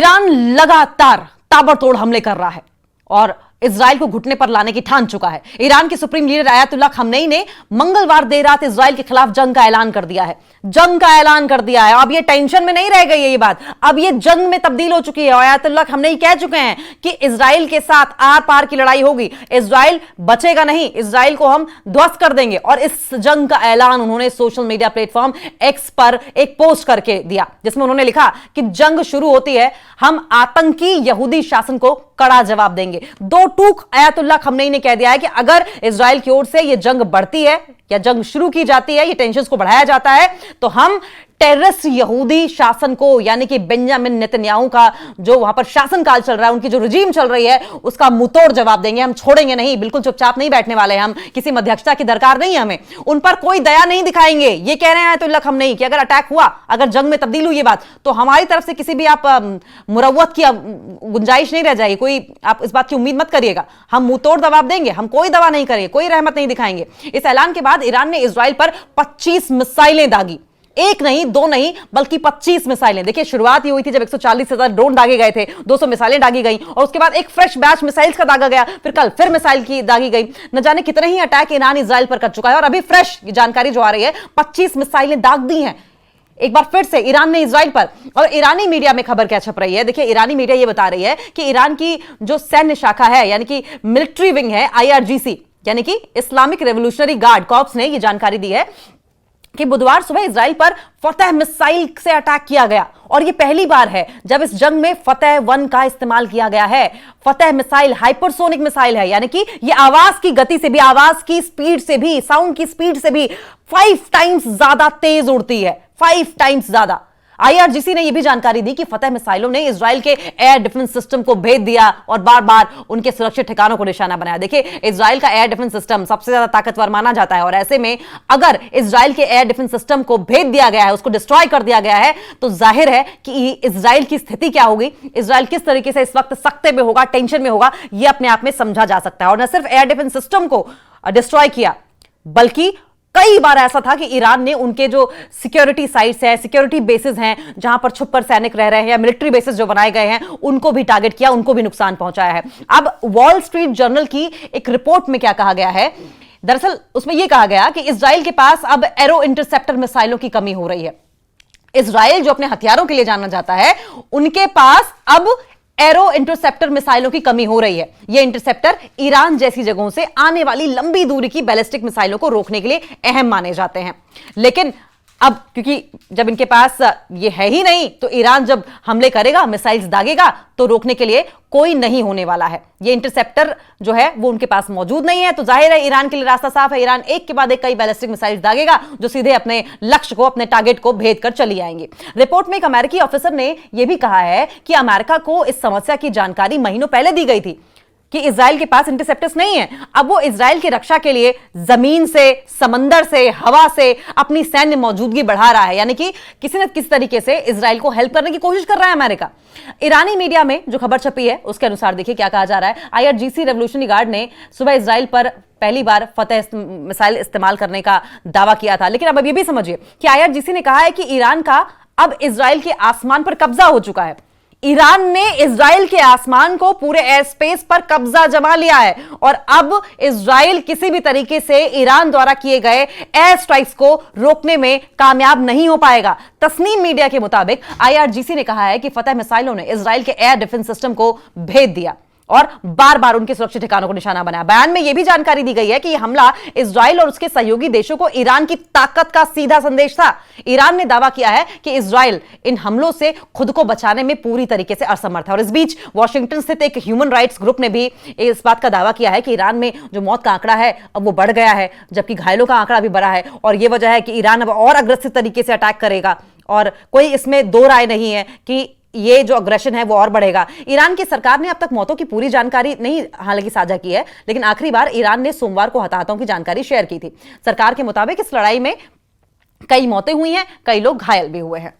Iran लगातार ताबड़तोड़ हमले कर रहा है और इजराइल को घुटने पर लाने की ठान चुका है। ईरान के सुप्रीम लीडर आयतुल्लाह खमनेई ने मंगलवार देर रात इजराइल के खिलाफ जंग का ऐलान कर दिया है। जंग का ऐलान कर दिया है। अब ये टेंशन में नहीं रह गई है ये बात, अब ये जंग में तब्दील हो चुकी है। और आयतुल्लाह खमनेई कह चुके हैं कि इजराइल के साथ आर पार की लड़ाई होगी, इजराइल बचेगा नहीं, इजराइल को हम ध्वस्त कर देंगे। और इस जंग का ऐलान उन्होंने सोशल मीडिया प्लेटफॉर्म एक्स पर एक पोस्ट करके दिया, जिसमें उन्होंने लिखा कि जंग शुरू होती है, हम आतंकी यहूदी शासन को कड़ा जवाब देंगे। दो टूक आयतुल्लाह खमनेई ने कह दिया है कि अगर इजराइल की ओर से यह जंग बढ़ती है या जंग शुरू की जाती है, ये टेंशन्स को बढ़ाया जाता है, तो हम टेररिस्ट यहूदी शासन को, यानी कि बेंजामिन नेतन्याहू का जो वहां पर शासन काल चल रहा है, उनकी जो रजीम चल रही है, उसका मुंहतोड़ जवाब देंगे। हम छोड़ेंगे नहीं, बिल्कुल चुपचाप नहीं बैठने वाले हैं, हम किसी मध्यस्थता की दरकार नहीं है, हमें उन पर कोई दया नहीं दिखाएंगे। ये कह रहे हैं आयतुल्लाह खमनेई कि अगर अटैक हुआ, अगर जंग में तब्दील हुई ये बात, तो हमारी तरफ से किसी भी आप मुरव्वत की गुंजाइश नहीं रह जाएगी, कोई आप इस बात की उम्मीद मत करिएगा। हम मुंहतोड़ जवाब देंगे, हम कोई दवा नहीं करेंगे, कोई रहमत नहीं दिखाएंगे। इस ऐलान के बाद ईरान ने इजराइल पर 25 मिसाइलें दागी, एक नहीं दो नहीं बल्कि 25 मिसाइलें। देखिए, शुरुआत ही हुई थी जब 140,000 ड्रोन दागे गए थे, 200 मिसाइलें दागी गई और उसके बाद एक फ्रेश बैच मिसाइल्स का दागा गया, फिर कल फिर मिसाइल की दागी गई। न जाने कितने ही अटैक ईरान इजराइल पर कर चुका है और अभी फ्रेश जानकारी जो आ रही है, 25 मिसाइलें दाग दी हैं एक बार फिर से ईरान ने इजराइल पर। और ईरानी मीडिया में खबर क्या छप रही है, देखिए ईरानी मीडिया ये बता रही है कि ईरान की जो सैन्य शाखा है, यानी कि मिलिट्री विंग है, IRGC यानी कि इस्लामिक रेवोल्यूशनरी गार्ड कॉर्प्स ने यह जानकारी दी है कि बुधवार सुबह इजराइल पर फतेह मिसाइल से अटैक किया गया। और यह पहली बार है जब इस जंग में फतेह 1 का इस्तेमाल किया गया है। फतेह मिसाइल हाइपरसोनिक मिसाइल है, यानी कि यह आवाज की गति से भी, आवाज की स्पीड से भी, साउंड की स्पीड से भी 5 टाइम्स ज्यादा तेज उड़ती है, 5 टाइम्स ज्यादा। IRGC ने यह भी जानकारी दी कि फतेह मिसाइलों ने इजराइल के एयर डिफेंस सिस्टम को भेद दिया और बार बार उनके सुरक्षित ठिकानों को निशाना बनाया। देखिए, इजराइल का एयर डिफेंस सिस्टम सबसे ज्यादा ताकतवर माना जाता है और ऐसे में अगर इजराइल के एयर डिफेंस सिस्टम को भेद दिया गया है, उसको डिस्ट्रॉय कर दिया गया है, तो जाहिर है कि इजराइल की स्थिति क्या होगी, इजराइल किस तरीके से इस वक्त सख्ते में होगा, टेंशन में होगा, यह अपने आप में समझा जा सकता है। और न सिर्फ एयर डिफेंस सिस्टम को डिस्ट्रॉय किया, बल्कि कई बार ऐसा था कि ईरान ने उनके जो सिक्योरिटी साइट्स हैं, सिक्योरिटी बेसिस हैं, जहां पर छुपकर सैनिक रह रहे हैं या मिलिट्री बेसिस जो बनाए गए हैं, उनको भी टारगेट किया, उनको भी नुकसान पहुंचाया है। अब वॉल स्ट्रीट जर्नल की एक रिपोर्ट में क्या कहा गया है, दरअसल उसमें यह कहा गया कि इजराइल के पास अब एरो इंटरसेप्टर मिसाइलों की कमी हो रही है। इजराइल जो अपने हथियारों के लिए जाना जाता है, उनके पास अब एरो इंटरसेप्टर मिसाइलों की कमी हो रही है। ये इंटरसेप्टर ईरान जैसी जगहों से आने वाली लंबी दूरी की बैलिस्टिक मिसाइलों को रोकने के लिए अहम माने जाते हैं। लेकिन अब क्योंकि जब इनके पास ये है ही नहीं, तो ईरान जब हमले करेगा, मिसाइल्स दागेगा, तो रोकने के लिए कोई नहीं होने वाला है। ये इंटरसेप्टर जो है वो उनके पास मौजूद नहीं है, तो जाहिर है ईरान के लिए रास्ता साफ है। ईरान एक के बाद एक कई बैलिस्टिक मिसाइल्स दागेगा जो सीधे अपने लक्ष्य को, अपने टारगेट को भेद कर चली आएंगी। रिपोर्ट में एक अमेरिकी ऑफिसर ने यह भी कहा है कि अमेरिका को इस समस्या की जानकारी महीनों पहले दी गई थी कि इजराइल के पास इंटरसेप्टर्स नहीं है। अब वो इजराइल की रक्षा के लिए जमीन से, समंदर से, हवा से अपनी सैन्य मौजूदगी बढ़ा रहा है, यानी कि किसी न किसी तरीके से इजराइल को हेल्प करने की कोशिश कर रहा है अमेरिका। ईरानी मीडिया में जो खबर छपी है उसके अनुसार देखिए क्या कहा जा रहा है। IRGC रेवोल्यूशनरी गार्ड ने सुबह इजराइल पर पहली बार फतेह मिसाइल इस्तेमाल करने का दावा किया था, लेकिन अब ये भी समझिए कि IRGC ने कहा है कि ईरान का अब इजराइल के आसमान पर कब्जा हो चुका है। ईरान ने इजराइल के आसमान को, पूरे एयर स्पेस पर कब्जा जमा लिया है और अब इजराइल किसी भी तरीके से ईरान द्वारा किए गए एयर स्ट्राइक्स को रोकने में कामयाब नहीं हो पाएगा। तस्नीम मीडिया के मुताबिक IRGC ने कहा है कि फतेह मिसाइलों ने इजराइल के एयर डिफेंस सिस्टम को भेद दिया और बार बार उनके सुरक्षित ठिकानों को निशाना बनाया। बयान में यह भी जानकारी दी गई है कि यह हमला इजराइल और उसके सहयोगी देशों को ईरान की ताकत का सीधा संदेश था। ईरान ने दावा किया है कि इजराइल इन हमलों से खुद को बचाने में पूरी तरीके से असमर्थ है। और इस बीच वाशिंगटन स्थित एक ह्यूमन राइट्स ग्रुप ने भी इस बात का दावा किया है कि ईरान में जो मौत का आंकड़ा है अब वो बढ़ गया है, जबकि घायलों का आंकड़ा भी बढ़ा है। और यह वजह है कि ईरान अब और अग्रेसिव तरीके से अटैक करेगा और कोई इसमें दो राय नहीं है कि ये जो अग्रेशन है वो और बढ़ेगा। ईरान की सरकार ने अब तक मौतों की पूरी जानकारी नहीं हालांकि साझा की है, लेकिन आखिरी बार ईरान ने सोमवार को हताहतों की जानकारी शेयर की थी। सरकार के मुताबिक इस लड़ाई में कई मौतें हुई हैं, कई लोग घायल भी हुए हैं।